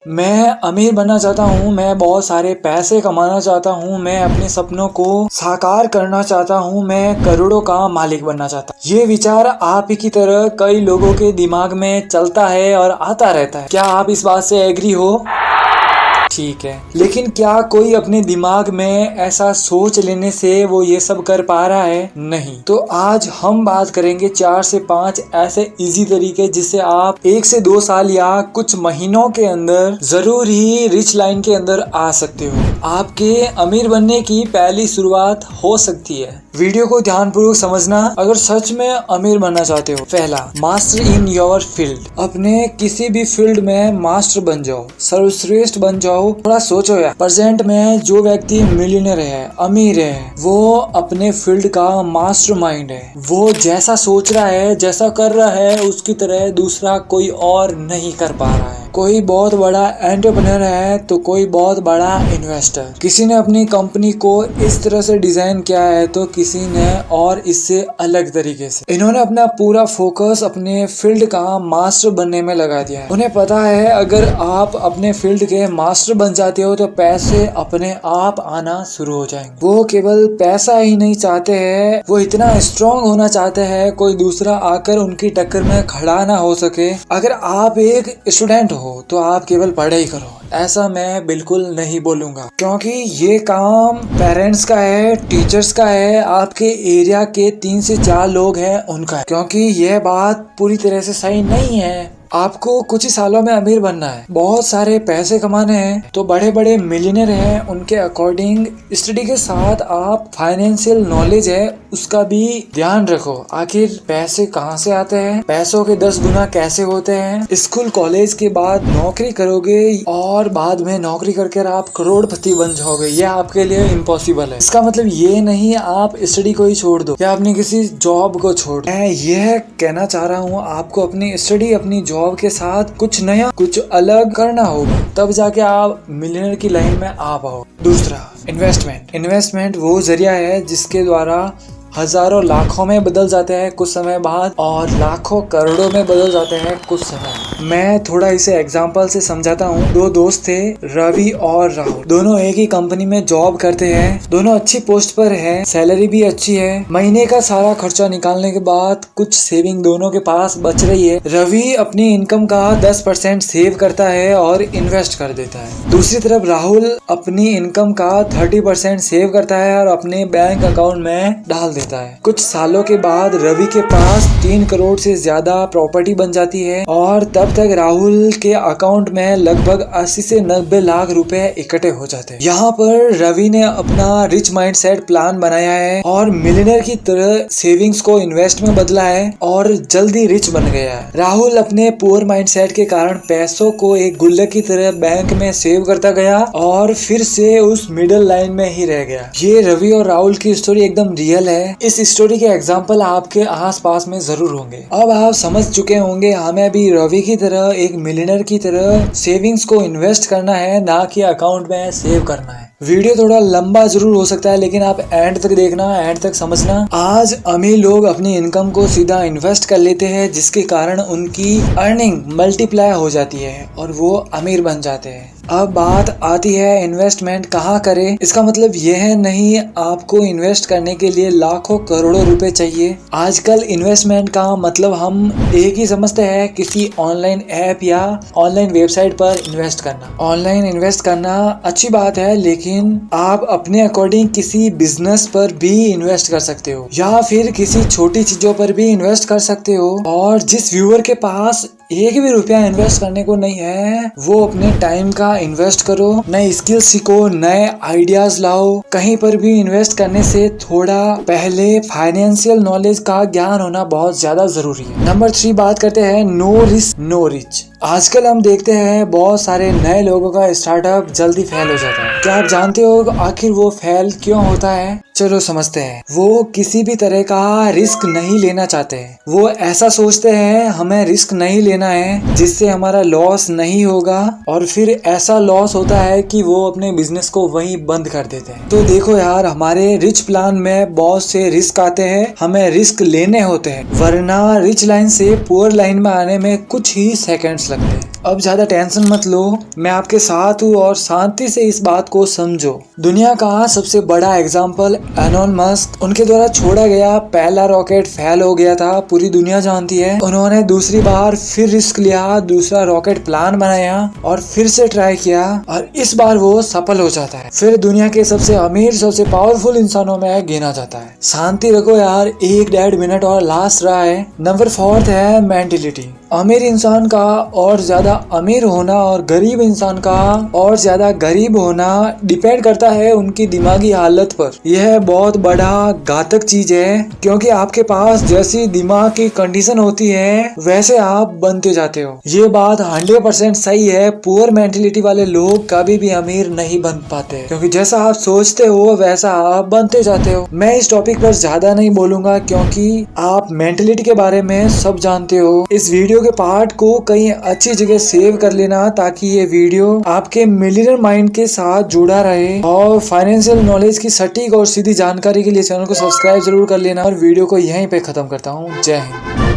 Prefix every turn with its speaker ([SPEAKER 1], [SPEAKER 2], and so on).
[SPEAKER 1] मैं अमीर बनना चाहता हूँ, मैं बहुत सारे पैसे कमाना चाहता हूँ, मैं अपने सपनों को साकार करना चाहता हूँ, मैं करोड़ों का मालिक बनना चाहता हूँ। ये विचार आप ही की तरह कई लोगों के दिमाग में चलता है और आता रहता है। क्या आप इस बात से एग्री हो? ठीक है, लेकिन क्या कोई अपने दिमाग में ऐसा सोच लेने से वो ये सब कर पा रहा है? नहीं। तो आज हम बात करेंगे 4 से 5 ऐसे इजी तरीके जिससे आप 1 से 2 साल या कुछ महीनों के अंदर जरूर ही रिच लाइन के अंदर आ सकते हो। आपके अमीर बनने की पहली शुरुआत हो सकती है। वीडियो को ध्यानपूर्वक समझना अगर सच में अमीर बनना चाहते हो। पहला, मास्टर इन योर फील्ड। अपने किसी भी फील्ड में मास्टर बन जाओ, सर्वश्रेष्ठ बन जाओ। थोड़ा सोचो यार, प्रेजेंट में जो व्यक्ति मिलियनेयर है, अमीर है, वो अपने फील्ड का मास्टरमाइंड है। वो जैसा सोच रहा है, जैसा कर रहा है, उसकी तरह दूसरा कोई और नहीं कर पा रहा है। कोई बहुत बड़ा एंटरप्रेन्योर है तो कोई बहुत बड़ा इन्वेस्टर। किसी ने अपनी कंपनी को इस तरह से डिजाइन किया है तो किसी ने और इससे अलग तरीके से। इन्होंने अपना पूरा फोकस अपने फील्ड का मास्टर बनने में लगा दिया है। उन्हें पता है अगर आप अपने फील्ड के मास्टर बन जाते हो तो पैसे अपने आप आना शुरू हो जाएंगे। वो केवल पैसा ही नहीं चाहते हैं, वो इतना स्ट्रॉन्ग होना चाहते हैं कोई दूसरा आकर उनकी टक्कर में खड़ा ना हो सके। अगर आप एक स्टूडेंट हो तो आप केवल पढ़ाई करो, ऐसा मैं बिल्कुल नहीं बोलूंगा, क्योंकि ये काम पेरेंट्स का है, टीचर्स का है, आपके एरिया के 3 से 4 लोग हैं उनका है। क्योंकि यह बात पूरी तरह से सही नहीं है। आपको कुछ ही सालों में अमीर बनना है, बहुत सारे पैसे कमाने हैं, तो बड़े बड़े मिलियनेयर हैं उनके अकॉर्डिंग स्टडी के साथ आप फाइनेंशियल नॉलेज है उसका भी ध्यान रखो। आखिर पैसे कहाँ से आते हैं, पैसों के 10 गुना कैसे होते हैं। स्कूल कॉलेज के बाद नौकरी करोगे और बाद में नौकरी करके आप करोड़पति बन जाओगे, यह आपके लिए इम्पॉसिबल है। इसका मतलब ये नहीं आप स्टडी को ही छोड़ दो या अपनी किसी जॉब को छोड़ दो। मैं यह कहना चाह रहा हूँ आपको अपनी स्टडी, अपनी जॉब के साथ कुछ नया, कुछ अलग करना होगा, तब जाके आप मिलियनर की लाइन में आ पाओ। दूसरा, इन्वेस्टमेंट वो जरिया है जिसके द्वारा हजारों लाखों में बदल जाते हैं कुछ समय बाद और लाखों करोड़ों में बदल जाते हैं कुछ समय। मैं थोड़ा इसे एग्जांपल से समझाता हूँ। 2 दोस्त थे, रवि और राहुल। दोनों एक ही कंपनी में जॉब करते हैं, दोनों अच्छी पोस्ट पर हैं, सैलरी भी अच्छी है। महीने का सारा खर्चा निकालने के बाद कुछ सेविंग दोनों के पास बच रही है। रवि अपनी इनकम का 10% सेव करता है और इन्वेस्ट कर देता है। दूसरी तरफ राहुल अपनी इनकम का 30% सेव करता है और अपने बैंक अकाउंट में डाल देता है। कुछ सालों के बाद रवि के पास 3 करोड़ से ज्यादा प्रॉपर्टी बन जाती है और तब तक राहुल के अकाउंट में लगभग 80 से 90 लाख रुपए इकट्ठे हो जाते हैं। यहाँ पर रवि ने अपना रिच माइंडसेट प्लान बनाया है और मिलियनेयर की तरह सेविंग्स को इन्वेस्ट में बदला है और जल्दी रिच बन गया है। राहुल अपने पुअर माइंडसेट के कारण पैसों को एक गुल्लक की तरह बैंक में सेव करता गया और फिर से उस मिडिल लाइन में ही रह गया। ये रवि और राहुल की स्टोरी एकदम रियल है। इस स्टोरी के एग्जाम्पल आपके आसपास में जरूर होंगे। अब आप समझ चुके होंगे हमें भी रवि की तरह, एक मिलियनर की तरह सेविंग्स को इन्वेस्ट करना है, ना कि अकाउंट में सेव करना है। वीडियो थोड़ा लंबा जरूर हो सकता है लेकिन आप एंड तक देखना, एंड तक समझना। आज अमीर लोग अपनी इनकम को सीधा इन्वेस्ट कर लेते हैं जिसके कारण उनकी अर्निंग मल्टीप्लाई हो जाती है और वो अमीर बन जाते हैं। अब बात आती है इन्वेस्टमेंट कहाँ करें। इसका मतलब यह नहीं आपको इन्वेस्ट करने के लिए लाखों करोड़ों रुपए चाहिए। आजकल इन्वेस्टमेंट का मतलब हम एक ही समझते हैं, किसी ऑनलाइन ऐप या ऑनलाइन वेबसाइट पर इन्वेस्ट करना। ऑनलाइन इन्वेस्ट करना अच्छी बात है, लेकिन आप अपने अकॉर्डिंग किसी बिजनेस पर भी इन्वेस्ट कर सकते हो या फिर किसी छोटी चीजों पर भी इन्वेस्ट कर सकते हो। और जिस व्यूअर के पास एक भी रुपया इन्वेस्ट करने को नहीं है, वो अपने टाइम का इन्वेस्ट करो, नए स्किल सीखो, नए आइडियाज लाओ। कहीं पर भी इन्वेस्ट करने से थोड़ा पहले फाइनेंशियल नॉलेज का ज्ञान होना बहुत ज्यादा जरूरी है। नंबर 3 बात करते हैं नो रिस्क नो रिच। आजकल हम देखते हैं बहुत सारे नए लोगों का स्टार्टअप जल्दी फेल हो जाता है। क्या आप जानते हो आखिर वो फेल क्यों होता है? चलो समझते हैं। वो किसी भी तरह का रिस्क नहीं लेना चाहते हैं। वो ऐसा सोचते हैं हमें रिस्क नहीं लेना है जिससे हमारा लॉस नहीं होगा, और फिर ऐसा लॉस होता है कि वो अपने बिजनेस को वहीं बंद कर देते हैं। तो देखो यार, हमारे रिच प्लान में बहुत से रिस्क आते हैं, हमें रिस्क लेने होते हैं, वरना रिच लाइन से पुअर लाइन में आने में कुछ ही सेकंड्स लगते हैं। अब ज्यादा टेंशन मत लो, मैं आपके साथ हूँ और शांति से इस बात को समझो। दुनिया का सबसे बड़ा एग्जाम्पल एलोन मस्क, उनके द्वारा छोड़ा गया पहला रॉकेट फेल हो गया था, पूरी दुनिया जानती है। उन्होंने दूसरी बार फिर रिस्क लिया, दूसरा रॉकेट प्लान बनाया और फिर से ट्राई किया और इस बार वो सफल हो जाता है। फिर दुनिया के सबसे अमीर सबसे पावरफुल इंसानों में गिना जाता है। शांति रखो यार, 1-1.5 मिनट और लास्ट रहा है। नंबर 4 है मेंटेलिटी। अमीर इंसान का और ज्यादा अमीर होना और गरीब इंसान का और ज्यादा गरीब होना डिपेंड करता है उनकी दिमागी हालत पर। यह बहुत बड़ा घातक चीज है, क्योंकि आपके पास जैसी दिमाग की कंडीशन होती है वैसे आप बनते जाते हो। ये बात 100% सही है। पुअर मेंटेलिटी वाले लोग कभी भी अमीर नहीं बन पाते, क्योंकि जैसा आप सोचते हो वैसा आप बनते जाते हो। मैं इस टॉपिक पर ज्यादा नहीं बोलूंगा, क्योंकि आप मेंटेलिटी के बारे में सब जानते हो। इस वीडियो के पार्ट को कहीं अच्छी जगह सेव कर लेना, ताकि ये वीडियो आपके मिलियनर माइंड के साथ जुड़ा रहे। और फाइनेंशियल नॉलेज की सटीक और सीधी जानकारी के लिए चैनल को सब्सक्राइब जरूर कर लेना। और वीडियो को यहीं पे खत्म करता हूँ। जय हिंद।